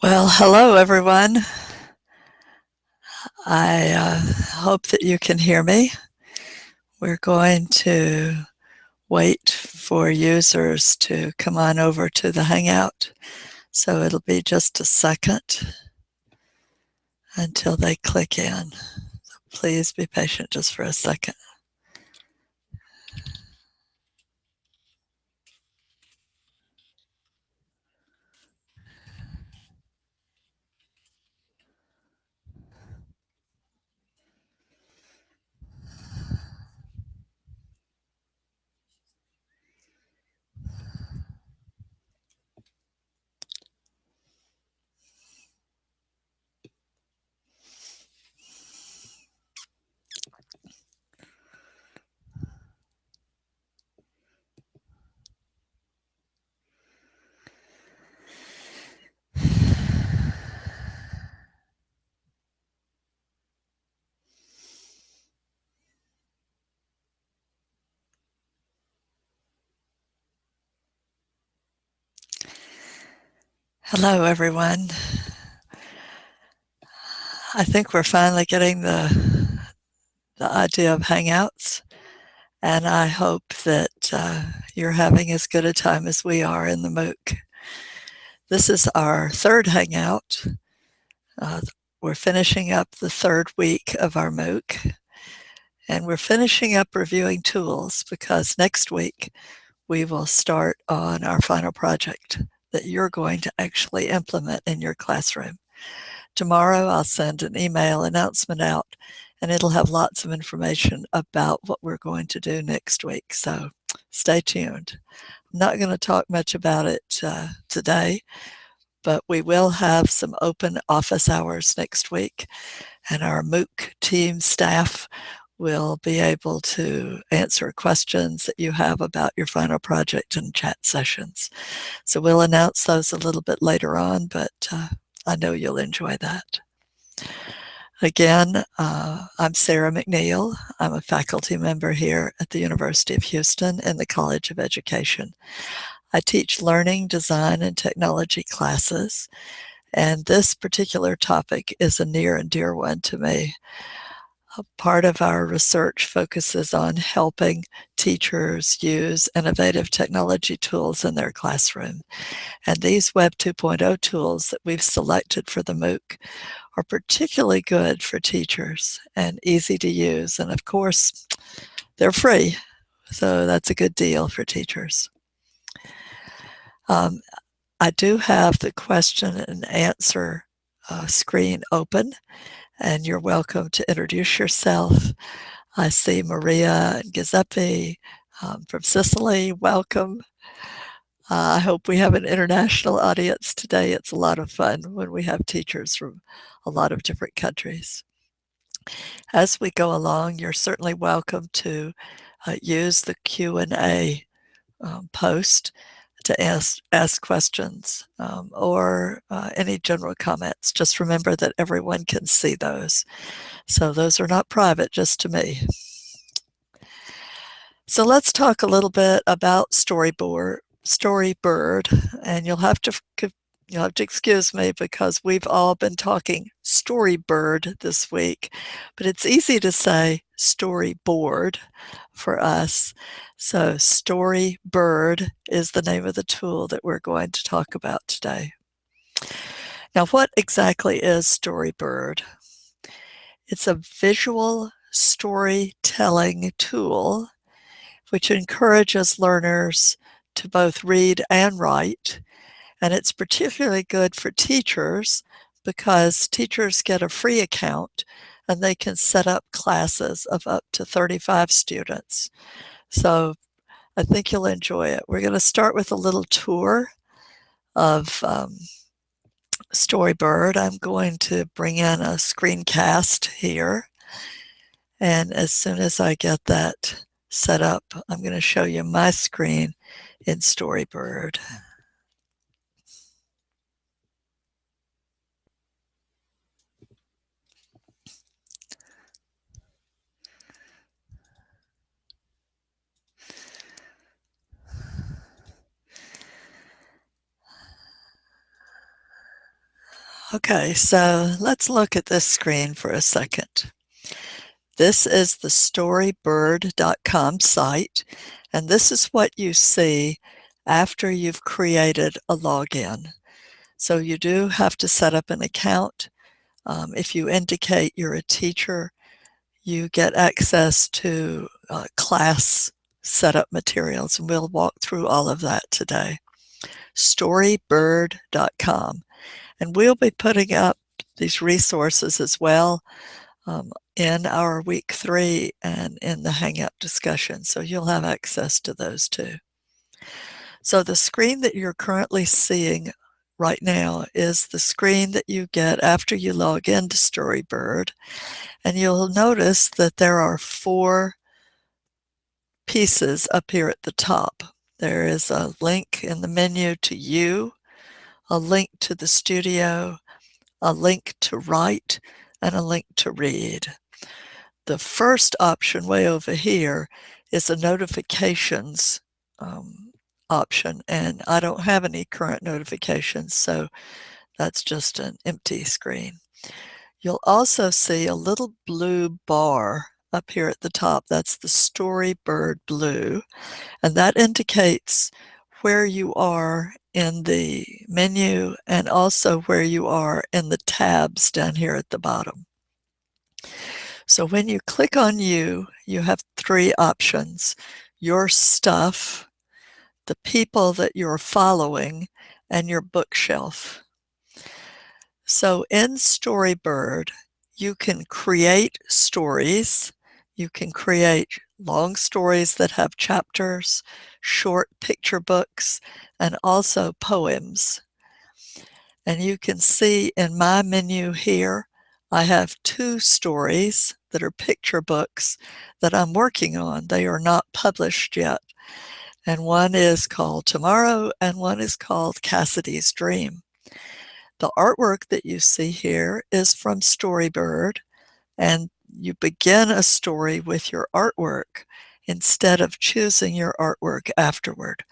Well, hello everyone. I hope that you can hear me. We're going to wait for users to come on over to the Hangout. So it'll be just a second until they click in. So please be patient just for a second. Hello everyone. I think we're finally getting the idea of Hangouts, and I hope that you're having as good a time as we are in the MOOC. This is our third Hangout. We're finishing up the third week of our MOOC, and we're finishing up reviewing tools because next week we will start on our final project that you're going to actually implement in your classroom. Tomorrow I'll send an email announcement out, and it'll have lots of information about what we're going to do next week, so stay tuned. I'm not going to talk much about it today, but we will have some open office hours next week, and our MOOC team staff will be able to answer questions that you have about your final project and chat sessions. So we'll announce those a little bit later on, but I know you'll enjoy that. Again, I'm Sarah McNeil. I'm a faculty member here at the University of Houston in the College of Education. I teach learning, design, and technology classes, and this particular topic is a near and dear one to me. A part of our research focuses on helping teachers use innovative technology tools in their classroom. And these Web 2.0 tools that we've selected for the MOOC are particularly good for teachers and easy to use. And of course, they're free, so that's a good deal for teachers. I do have the question and answer screen open, and you're welcome to introduce yourself. I see Maria and Giuseppe from Sicily. Welcome. I hope we have an international audience today. It's a lot of fun when we have teachers from a lot of different countries. As we go along, you're certainly welcome to use the Q&A post to ask questions or any general comments. Just remember that everyone can see those. So those are not private, just to me. So let's talk a little bit about Storybird, and you'll have to excuse me because we've all been talking Storybird this week, but it's easy to say Storyboard for us. So Storybird is the name of the tool that we're going to talk about today. Now, what exactly is Storybird? It's a visual storytelling tool which encourages learners to both read and write. And it's particularly good for teachers because teachers get a free account and they can set up classes of up to 35 students. So I think you'll enjoy it. We're going to start with a little tour of Storybird. I'm going to bring in a screencast here. And as soon as I get that set up, I'm going to show you my screen in Storybird. Okay, so let's look at this screen for a second. This is the storybird.com site, and this is what you see after you've created a login. So you do have to set up an account. If you indicate you're a teacher, you get access to class setup materials, and we'll walk through all of that today. Storybird.com. And we'll be putting up these resources as well in our week 3 and in the Hangout discussion. So you'll have access to those too. So the screen that you're currently seeing right now is the screen that you get after you log into Storybird. And you'll notice that there are 4 pieces up here at the top. There is a link in the menu to you, a link to the studio, a link to write, and a link to read. The first option way over here is a notifications option, and I don't have any current notifications, so that's just an empty screen. You'll also see a little blue bar up here at the top. That's the Storybird blue, and that indicates where you are in the menu and also where you are in the tabs down here at the bottom. So when you click on you have 3 options: your stuff, the people that you're following, and your bookshelf. So in Storybird, you can create stories. You can create long stories that have chapters, short picture books, and also poems. And you can see in my menu here, I have 2 stories that are picture books that I'm working on. They are not published yet. And one is called Tomorrow, and one is called Cassidy's Dream. The artwork that you see here is from Storybird, and you begin a story with your artwork instead of choosing your artwork afterward.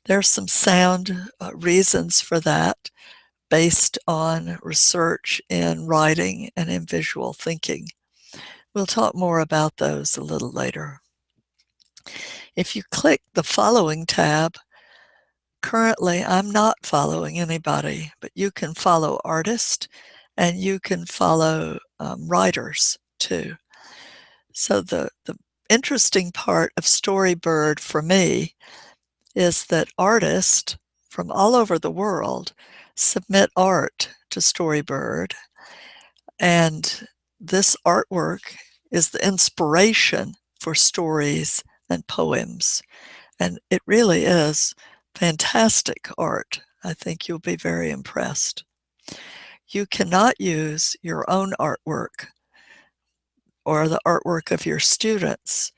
There's some sound reasons for that based on research in writing and in visual thinking. We'll talk more about those a little later. If you click the Following tab, currently I'm not following anybody, but you can follow artists and you can follow writers too. So the interesting part of Storybird for me is that artists from all over the world submit art to Storybird, and this artwork is the inspiration for stories and poems, and it really is fantastic art. I think you'll be very impressed. You cannot use your own artwork or the artwork of your students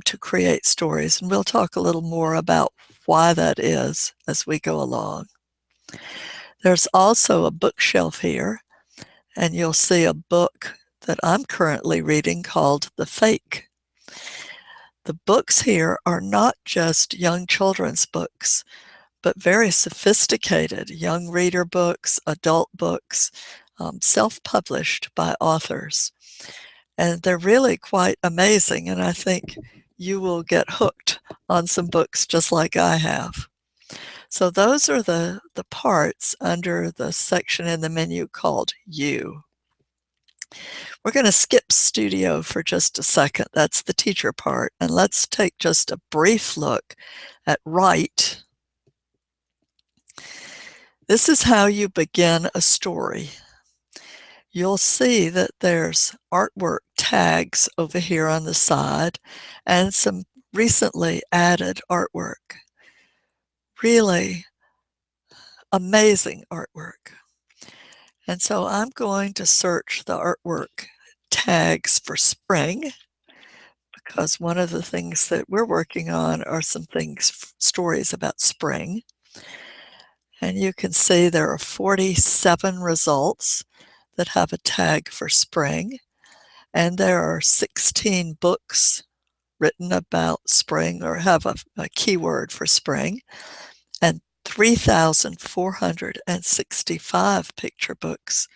to create stories, and we'll talk a little more about why that is as we go along. There's also a bookshelf here, and you'll see a book that I'm currently reading called The Fake. The books here are not just young children's books, but very sophisticated young reader books, adult books, self-published by authors. And they're really quite amazing, and I think you will get hooked on some books just like I have. So those are the parts under the section in the menu called You. We're going to skip Studio for just a second. That's the teacher part. And let's take just a brief look at Write. This is how you begin a story. You'll see that there's artwork tags over here on the side and some recently added artwork. Really amazing artwork. And so I'm going to search the artwork tags for spring, because one of the things that we're working on are some things, stories about spring. And you can see there are 47 results that have a tag for spring. And there are 16 books written about spring or have a keyword for spring. And 3,465 picture books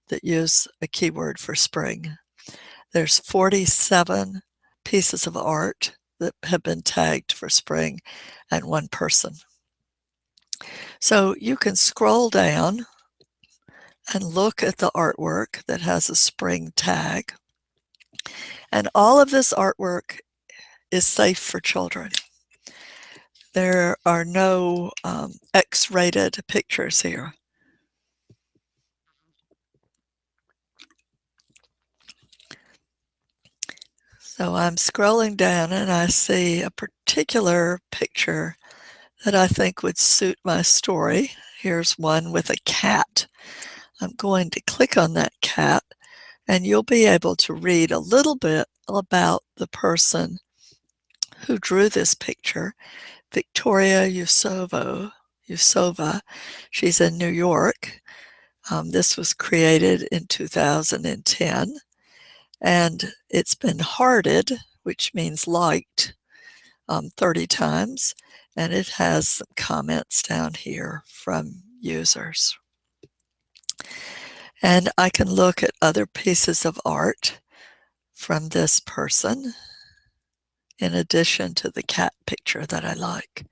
that use a keyword for spring. There's 47 pieces of art that have been tagged for spring, and one person. So you can scroll down and look at the artwork that has a spring tag. And all of this artwork is safe for children. There are no X-rated pictures here. So I'm scrolling down and I see a particular picture that I think would suit my story. Here's one with a cat. I'm going to click on that cat, and you'll be able to read a little bit about the person who drew this picture, Victoria Yusova. She's in New York. This was created in 2010, and it's been hearted, which means liked, 30 times, and it has some comments down here from users. And I can look at other pieces of art from this person in addition to the cat picture that I like.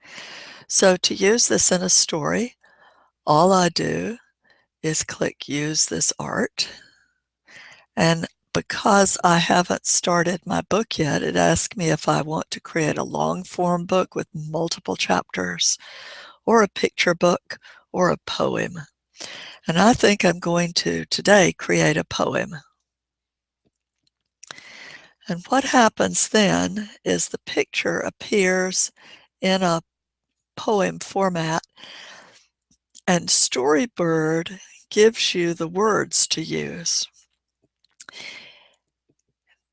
So to use this in a story, all I do is click Use This Art. And because I haven't started my book yet, it asks me if I want to create a long form book with multiple chapters, or a picture book, or a poem. And I think I'm going to today create a poem. And what happens then is the picture appears in a poem format, and Storybird gives you the words to use.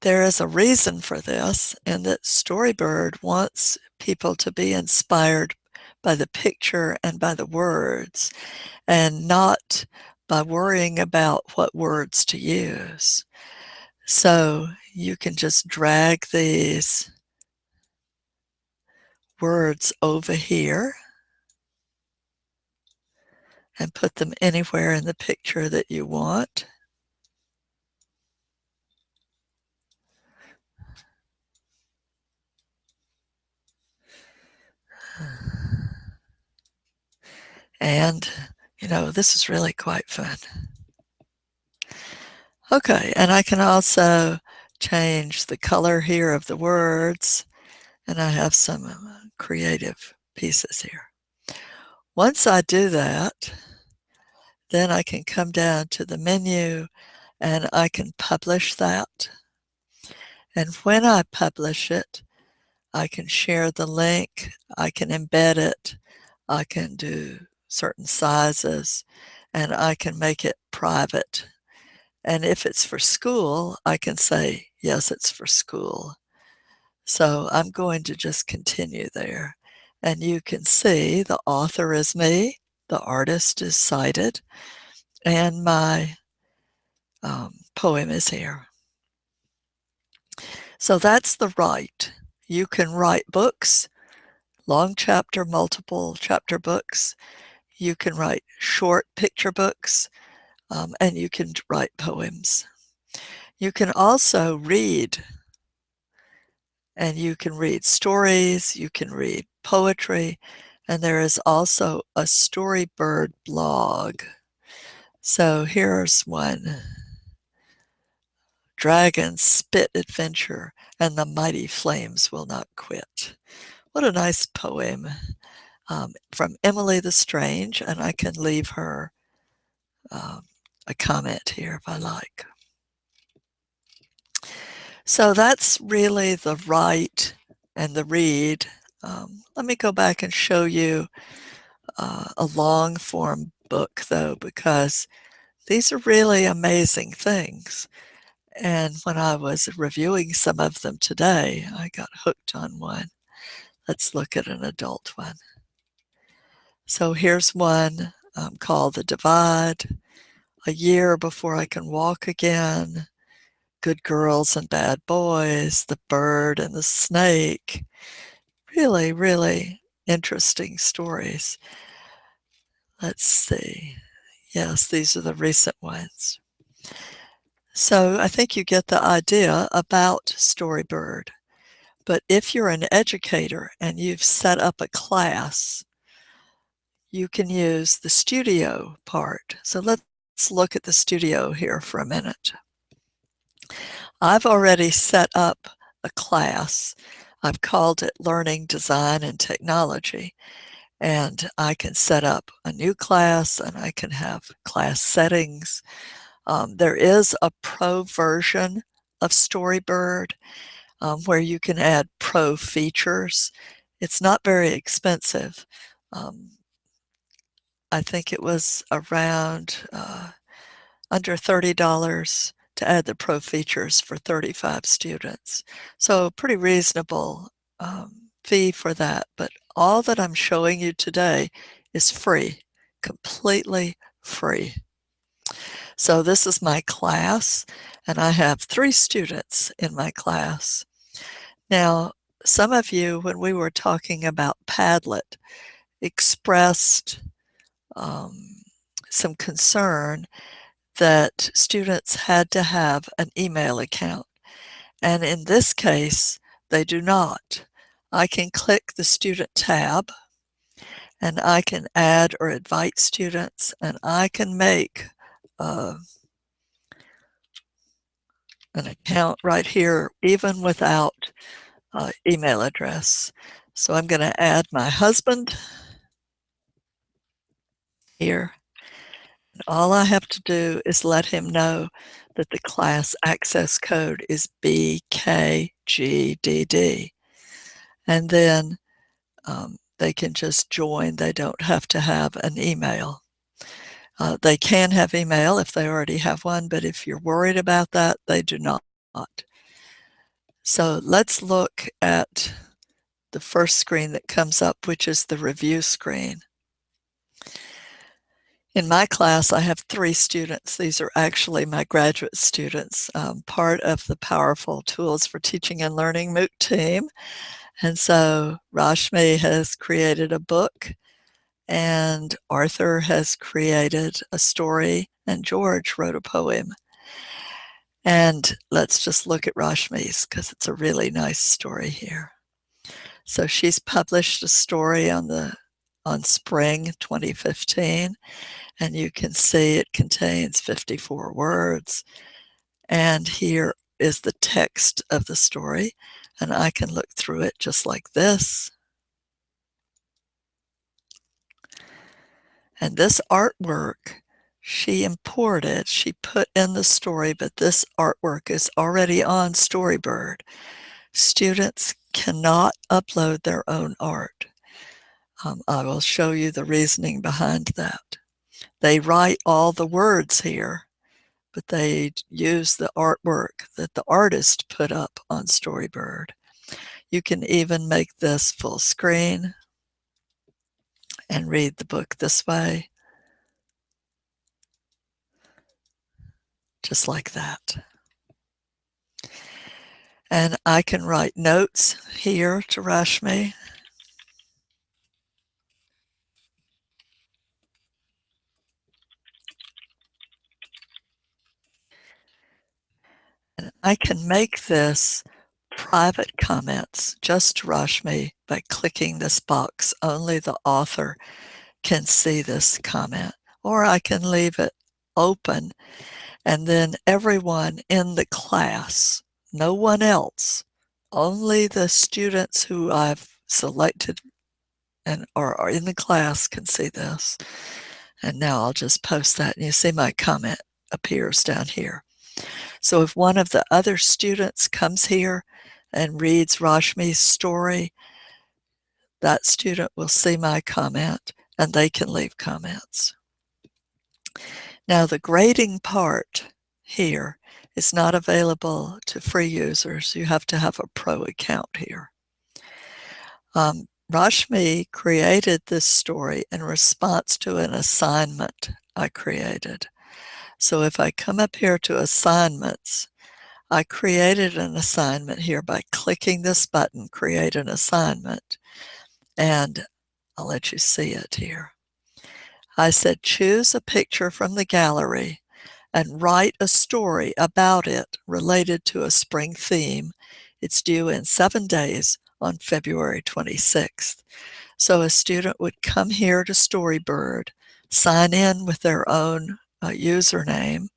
There is a reason for this, and that Storybird wants people to be inspired by the picture and by the words, and not by worrying about what words to use. So you can just drag these words over here and put them anywhere in the picture that you want. And, this is really quite fun. Okay, and I can also change the color here of the words, and I have some creative pieces here. Once I do that, then I can come down to the menu and I can publish that. And when I publish it, I can share the link, I can embed it, I can do certain sizes, and I can make it private. And if it's for school, I can say, yes, it's for school. So I'm going to just continue there. And you can see the author is me, the artist is cited, and my poem is here. So that's the write. You can write books, long chapter, multiple chapter books. You can write short picture books, and you can write poems. You can also read, and you can read stories, you can read poetry, and there is also a Storybird blog. So here's one. Dragons spit adventure, and the mighty flames will not quit. What a nice poem from Emily the Strange, and I can leave her a comment here if I like. So that's really the write and the read. Let me go back and show you a long form book though, because these are really amazing things. And when I was reviewing some of them today, I got hooked on one. Let's look at an adult one. So here's one called The Divide, A Year Before I Can Walk Again, Good Girls and Bad Boys, The Bird and the Snake. Really, really interesting stories. Let's see. Yes, these are the recent ones. So I think you get the idea about Storybird. But if you're an educator and you've set up a class, you can use the studio part. So let's look at the studio here for a minute. I've already set up a class. I've called it Learning, Design, and Technology. And I can set up a new class and I can have class settings. There is a pro version of Storybird where you can add pro features. It's not very expensive. I think it was around under $30 to add the pro features for 35 students. So pretty reasonable fee for that. But all that I'm showing you today is free, completely free. So this is my class, and I have 3 students in my class. Now, some of you, when we were talking about Padlet, expressed some concern that students had to have an email account. And in this case, they do not. I can click the Student tab, and I can add or invite students, and I can make an account right here, even without email address. So I'm going to add my husband here. And all I have to do is let him know that the class access code is BKGDD. And then they can just join. They don't have to have an email. They can have email if they already have one, but if you're worried about that, they do not. So let's look at the first screen that comes up, which is the review screen. In my class, I have 3 students. These are actually my graduate students, part of the Powerful Tools for Teaching and Learning MOOC team. And so Rashmi has created a book, and Arthur has created a story, and George wrote a poem. And let's just look at Rashmi's because it's a really nice story here. So she's published a story on spring 2015, and you can see it contains 54 words. And here is the text of the story, and I can look through it just like this. And this artwork she imported, she put in the story, but this artwork is already on Storybird. Students cannot upload their own art. I will show you the reasoning behind that. They write all the words here, but they use the artwork that the artist put up on Storybird. You can even make this full screen and read the book this way, just like that. And I can write notes here to Rashmi. And I can make this private comments just to Rashmi by clicking this box. Only the author can see this comment. Or I can leave it open, and then everyone in the class, no one else, only the students who I've selected and are in the class can see this. And now I'll just post that, and you see my comment appears down here. So if one of the other students comes here and reads Rashmi's story, that student will see my comment and they can leave comments. Now the grading part here is not available to free users. You have to have a pro account here. Rashmi created this story in response to an assignment I created. So if I come up here to assignments, I created an assignment here by clicking this button, create an assignment, and I'll let you see it here. I said, choose a picture from the gallery and write a story about it related to a spring theme. It's due in 7 days on February 26th. So a student would come here to Storybird, sign in with their own username,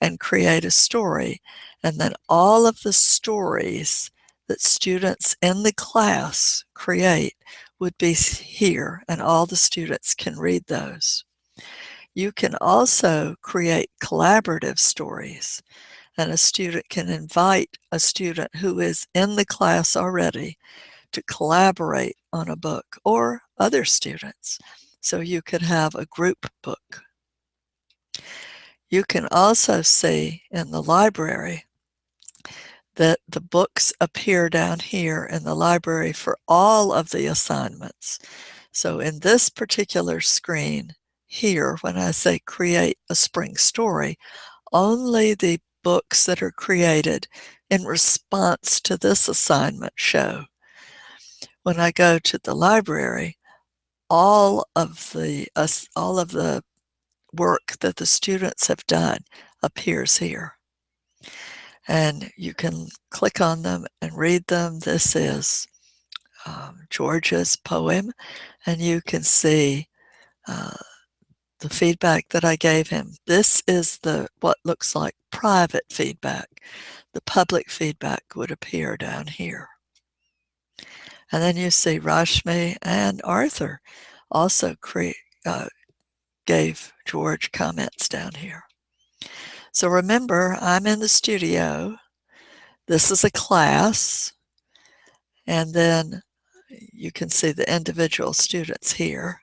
and create a story. And then all of the stories that students in the class create would be here, and all the students can read those. You can also create collaborative stories, and a student can invite a student who is in the class already to collaborate on a book, or other students. So you could have a group book. You can also see in the library that the books appear down here in the library for all of the assignments. So in this particular screen here, when I say create a spring story, only the books that are created in response to this assignment show. When I go to the library, all of the work that the students have done appears here. And you can click on them and read them. This is George's poem, and you can see the feedback that I gave him. This is what looks like private feedback. The public feedback would appear down here. And then you see Rashmi and Arthur also gave George comments down here. So remember, I'm in the studio. This is a class. And then you can see the individual students here.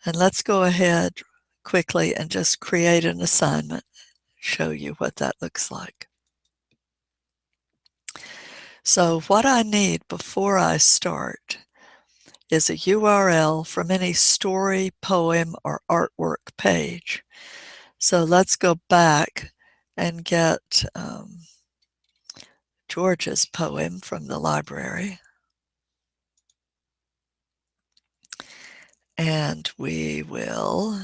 And let's go ahead quickly and just create an assignment, show you what that looks like. So what I need before I start is a URL from any story, poem, or artwork page. So let's go back and get George's poem from the library. And we will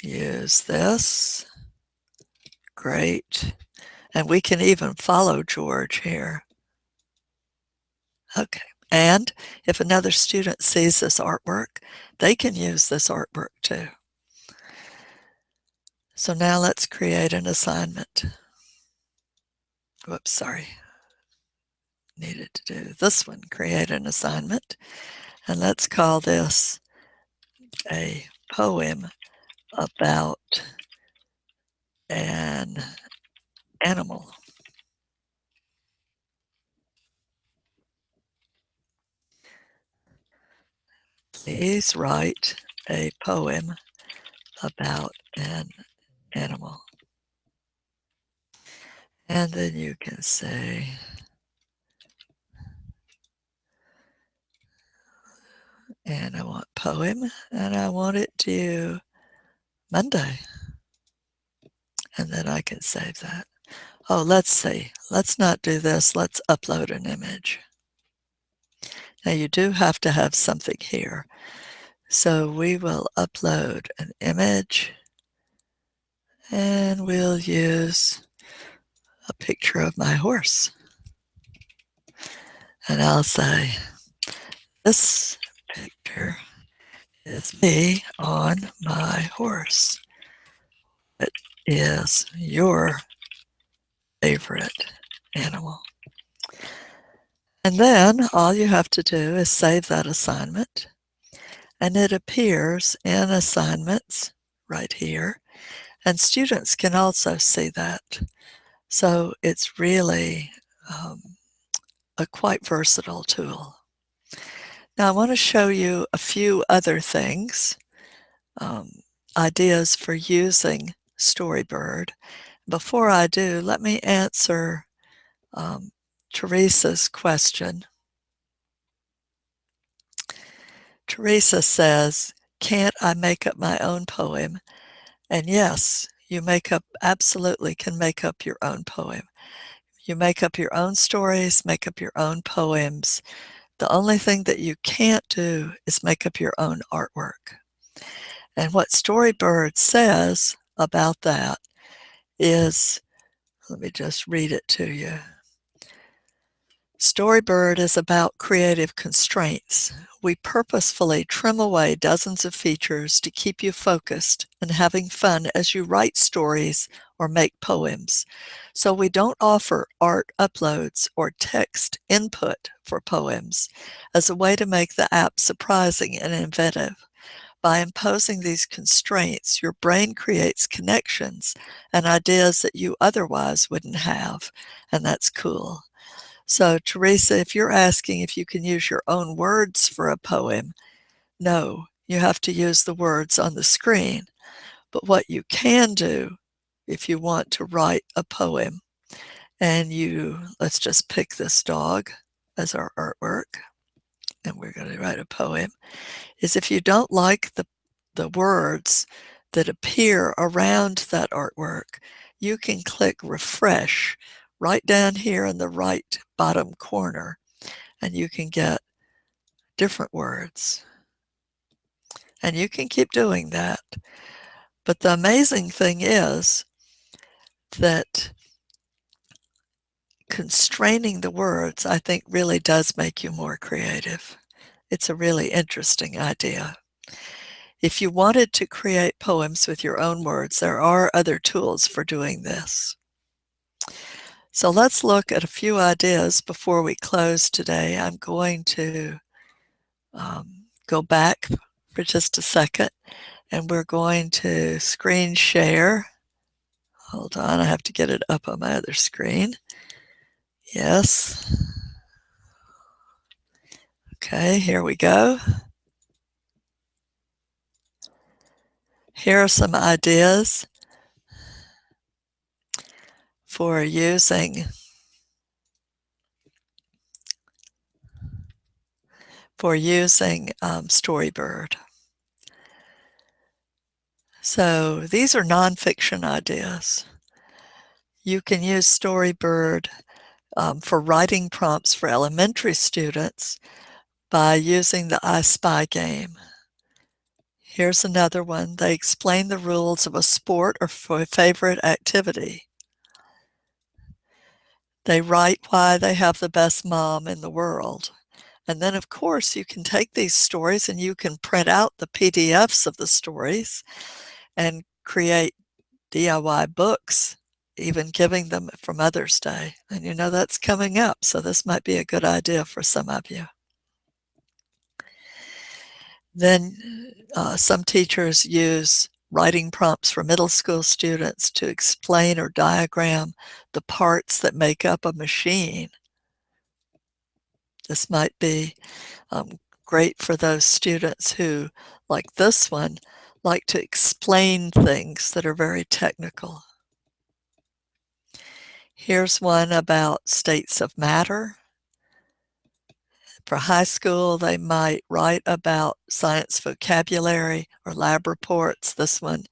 use this. Great. And we can even follow George here. Okay. And if another student sees this artwork, they can use this artwork too. So now let's create an assignment. Whoops, sorry. Needed to do this one, create an assignment. And let's call this a poem about an animal. Please write a poem about an animal. And then you can say, and I want poem, and I want it due Monday. And then I can save that. Oh, let's see. Let's not do this. Let's upload an image. Now you do have to have something here. So we will upload an image, and we'll use a picture of my horse. And I'll say, this picture is me on my horse. It is your favorite animal. And then all you have to do is save that assignment, and it appears in assignments right here, and students can also see that. So it's really a quite versatile tool. Now I want to show you a few other things, ideas for using Storybird. Before I do, let me answer Teresa's question. Teresa says, can't I make up my own poem? And yes, you absolutely can make up your own poem. You make up your own stories, make up your own poems, The only thing that you can't do is make up your own artwork. And what Storybird says about that is, let me just read it to you. Storybird is about creative constraints. We purposefully trim away dozens of features to keep you focused and having fun as you write stories or make poems. So we don't offer art uploads or text input for poems as a way to make the app surprising and inventive. By imposing these constraints, your brain creates connections and ideas that you otherwise wouldn't have, and that's cool. So, Teresa, if you're asking if you can use your own words for a poem, no, you have to use the words on the screen. But what you can do if you want to write a poem, and let's just pick this dog as our artwork, and we're going to write a poem, is if you don't like the words that appear around that artwork, you can click refresh right down here in the right bottom corner, and you can get different words. And you can keep doing that. But the amazing thing is that constraining the words, I think, really does make you more creative. It's a really interesting idea. If you wanted to create poems with your own words, there are other tools for doing this. So let's look at a few ideas before we close today. I'm going to go back for just a second, and we're going to screen share. Hold on, I have to get it up on my other screen. Yes. Okay, here we go. Here are some ideas for using Storybird. So these are nonfiction ideas. You can use Storybird for writing prompts for elementary students by using the I Spy game. Here's another one. They explain the rules of a sport or for a favorite activity. They write why they have the best mom in the world. And then, of course, you can take these stories and you can print out the PDFs of the stories and create DIY books, even giving them for Mother's Day. And you know that's coming up, so this might be a good idea for some of you. Then some teachers use writing prompts for middle school students to explain or diagram the parts that make up a machine. This might be great for those students who, like this one, like to explain things that are very technical. Here's one about states of matter. For high school, they might write about science vocabulary or lab reports. This one,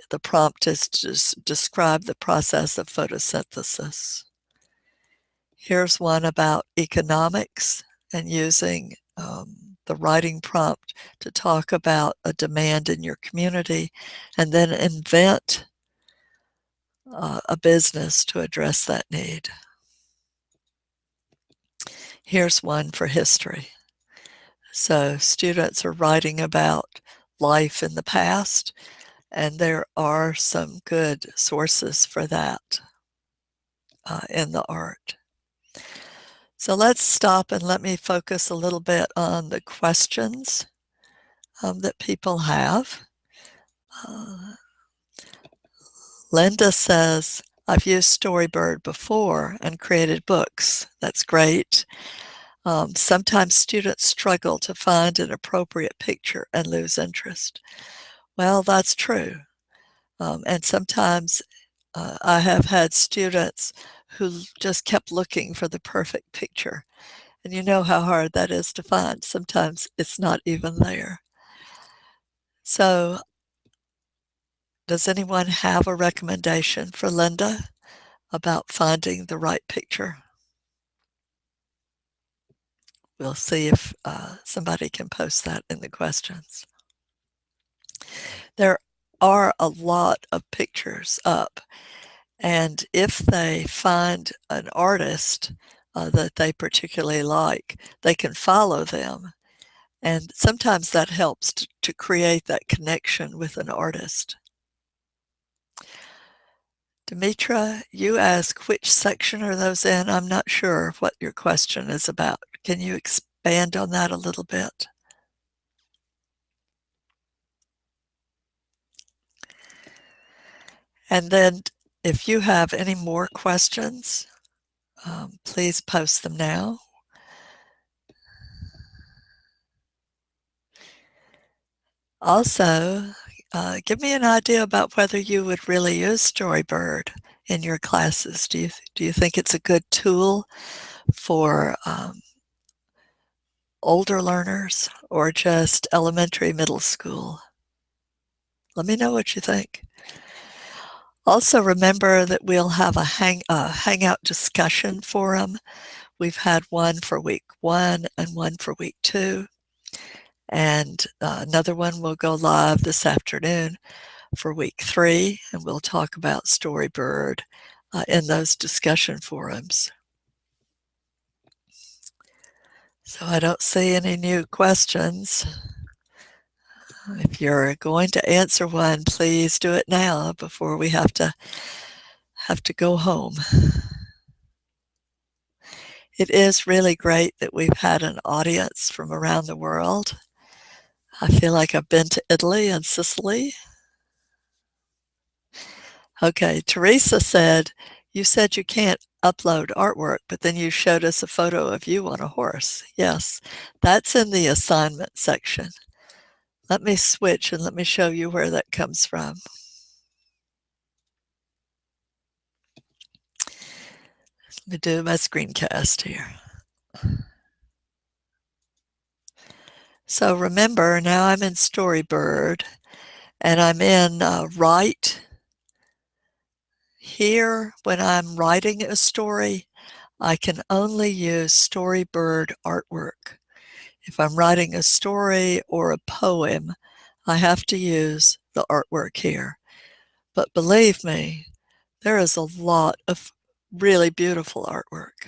the prompt is to describe the process of photosynthesis. Here's one about economics and using the writing prompt to talk about a demand in your community and then invent a business to address that need. Here's one for history. So students are writing about life in the past, and there are some good sources for that in the art. So let's stop and let me focus a little bit on the questions that people have. Linda says, I've used Storybird before and created books. That's great. Sometimes students struggle to find an appropriate picture and lose interest. Well, that's true. And sometimes I have had students who just kept looking for the perfect picture. And you know how hard that is to find. Sometimes it's not even there. So, does anyone have a recommendation for Linda about finding the right picture? we'll see if somebody can post that in the questions. There are a lot of pictures up, and if they find an artist that they particularly like, they can follow them. And sometimes that helps to create that connection with an artist. Demetra, you ask which section are those in? I'm not sure what your question is about. Can you expand on that a little bit? And then if you have any more questions, please post them now. Also, give me an idea about whether you would really use Storybird in your classes. Do you think it's a good tool for older learners or just elementary, middle school? Let me know what you think. Also, remember that we'll have a Hangout discussion forum. We've had one for week 1 and one for week 2. And another one will go live this afternoon for week 3, and we'll talk about Storybird in those discussion forums. So I don't see any new questions. If you're going to answer one, please do it now before we have to go home. It is really great that we've had an audience from around the world. I feel like I've been to Italy and Sicily. Okay, Teresa said, you said you can't upload artwork, but then you showed us a photo of you on a horse. Yes, that's in the assignment section. Let me switch and let me show you where that comes from. Let me do my screencast here. So remember, now I'm in Storybird, and I'm in Write. Here, when I'm writing a story, I can only use Storybird artwork. If I'm writing a story or a poem, I have to use the artwork here. But believe me, there is a lot of really beautiful artwork.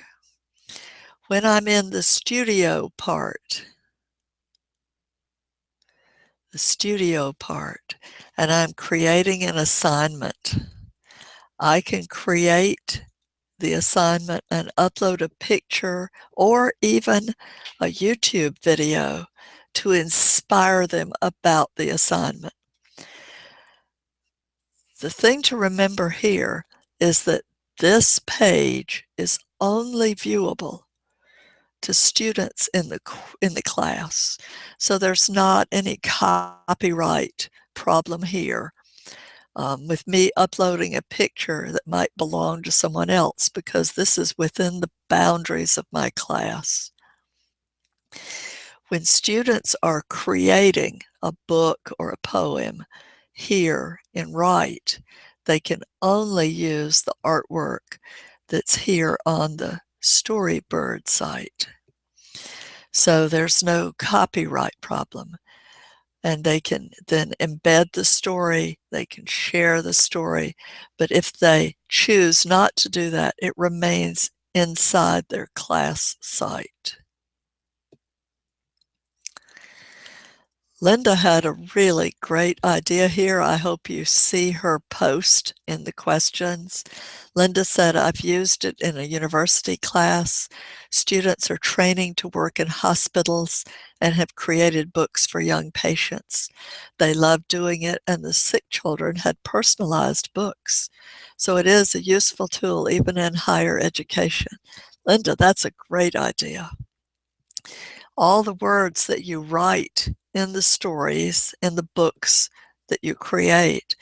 When I'm in the studio part, and I'm creating an assignment, I can create the assignment and upload a picture or even a YouTube video to inspire them about the assignment. The thing to remember here is that this page is only viewable to students in the class. So there's not any copyright problem here with me uploading a picture that might belong to someone else, because this is within the boundaries of my class. When students are creating a book or a poem here in Write, they can only use the artwork that's here on the Storybird site. So there's no copyright problem. And they can then embed the story, they can share the story, but if they choose not to do that, it remains inside their class site. Linda had a really great idea here. I hope you see her post in the questions. Linda said, I've used it in a university class. Students are training to work in hospitals and have created books for young patients. They love doing it, and the sick children had personalized books. So it is a useful tool even in higher education. Linda, that's a great idea. All the words that you write in the stories, in the books that you create,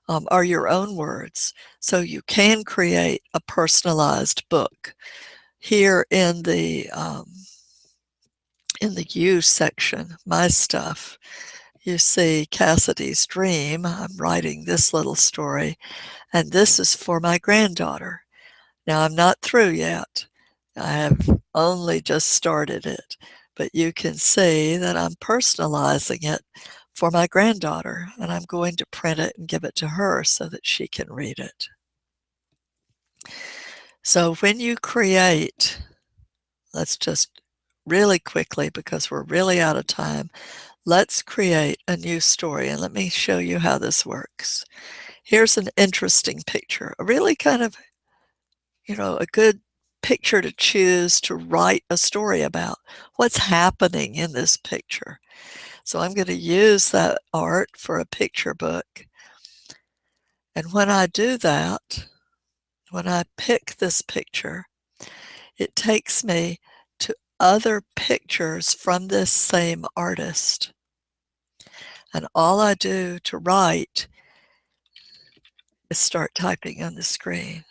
are your own words. So you can create a personalized book. Here in the You section, my stuff, you see Cassidy's Dream. I'm writing this little story, and this is for my granddaughter. Now, I'm not through yet. I have only just started it, but you can see that I'm personalizing it for my granddaughter, and I'm going to print it and give it to her so that she can read it. So when you create, let's just really quickly, because we're really out of time, let's create a new story, and let me show you how this works. Here's an interesting picture, a really kind of, a good picture to choose to write a story about. What's happening in this picture? So I'm going to use that art for a picture book. And when I do that, when I pick this picture, it takes me to other pictures from this same artist. And all I do to write is start typing on the screen.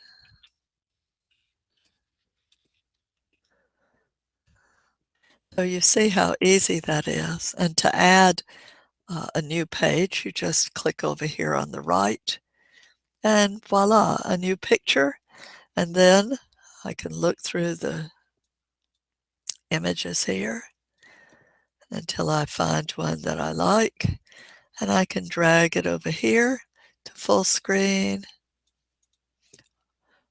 So you see how easy that is. And to add a new page, you just click over here on the right, and voila, a new picture. And then I can look through the images here until I find one that I like, and I can drag it over here to full screen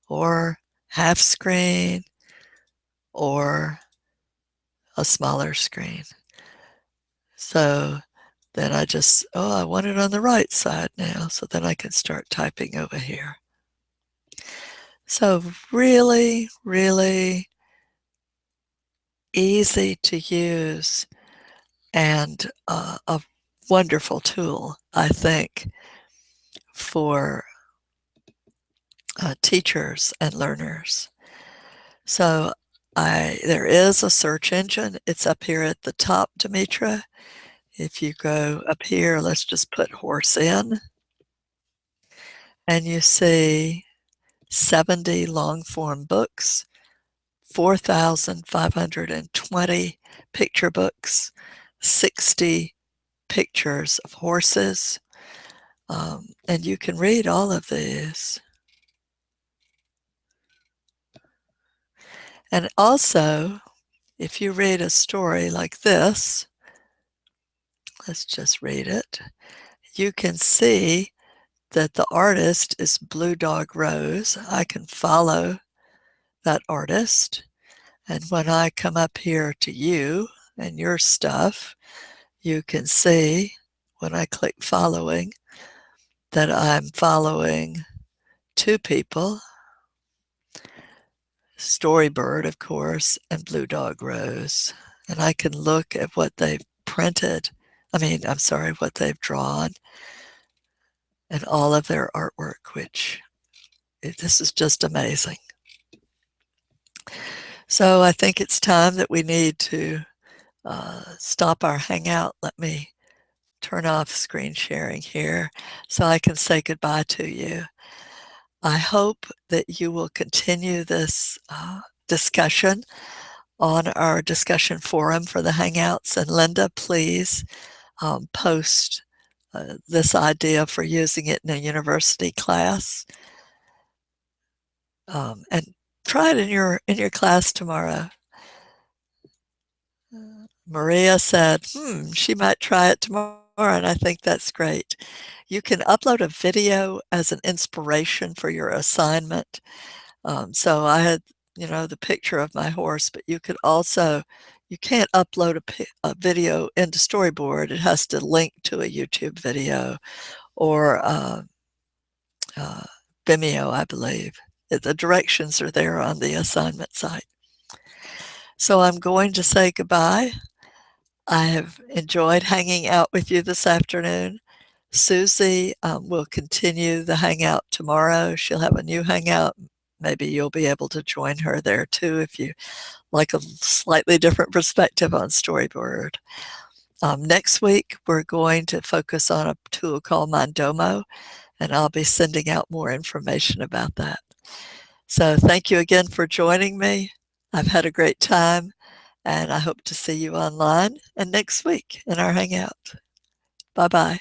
or half screen or a smaller screen. So then I just, I want it on the right side now, so then I can start typing over here. So really, really easy to use, and a wonderful tool, I think, for teachers and learners. So there is a search engine. It's up here at the top, Demetra. If you go up here, let's just put horse in, and you see 70 long-form books, 4,520 picture books, 60 pictures of horses, and you can read all of these. And also, if you read a story like this, let's just read it, you can see that the artist is Blue Dog Rose. I can follow that artist. And when I come up here to you and your stuff, you can see when I click following that I'm following two people, Storybird, of course, and Blue Dog Rose. And I can look at what they've printed. What they've drawn and all of their artwork, which this is just amazing. So I think it's time that we need to stop our Hangout. Let me turn off screen sharing here so I can say goodbye to you. I hope that you will continue this discussion on our discussion forum for the Hangouts. And Linda, please post this idea for using it in a university class. And try it in your class tomorrow. Maria said, she might try it tomorrow, and I think that's great. You can upload a video as an inspiration for your assignment. So I had, the picture of my horse, but you can't upload a video into Storyboard. It has to link to a YouTube video or Vimeo, I believe. The directions are there on the assignment site. So I'm going to say goodbye. I have enjoyed hanging out with you this afternoon. Susie will continue the Hangout tomorrow. She'll have a new Hangout. Maybe you'll be able to join her there too if you like a slightly different perspective on Storyboard. Next week, we're going to focus on a tool called Mondomo, and I'll be sending out more information about that. So thank you again for joining me. I've had a great time, and I hope to see you online and next week in our Hangout. Bye-bye.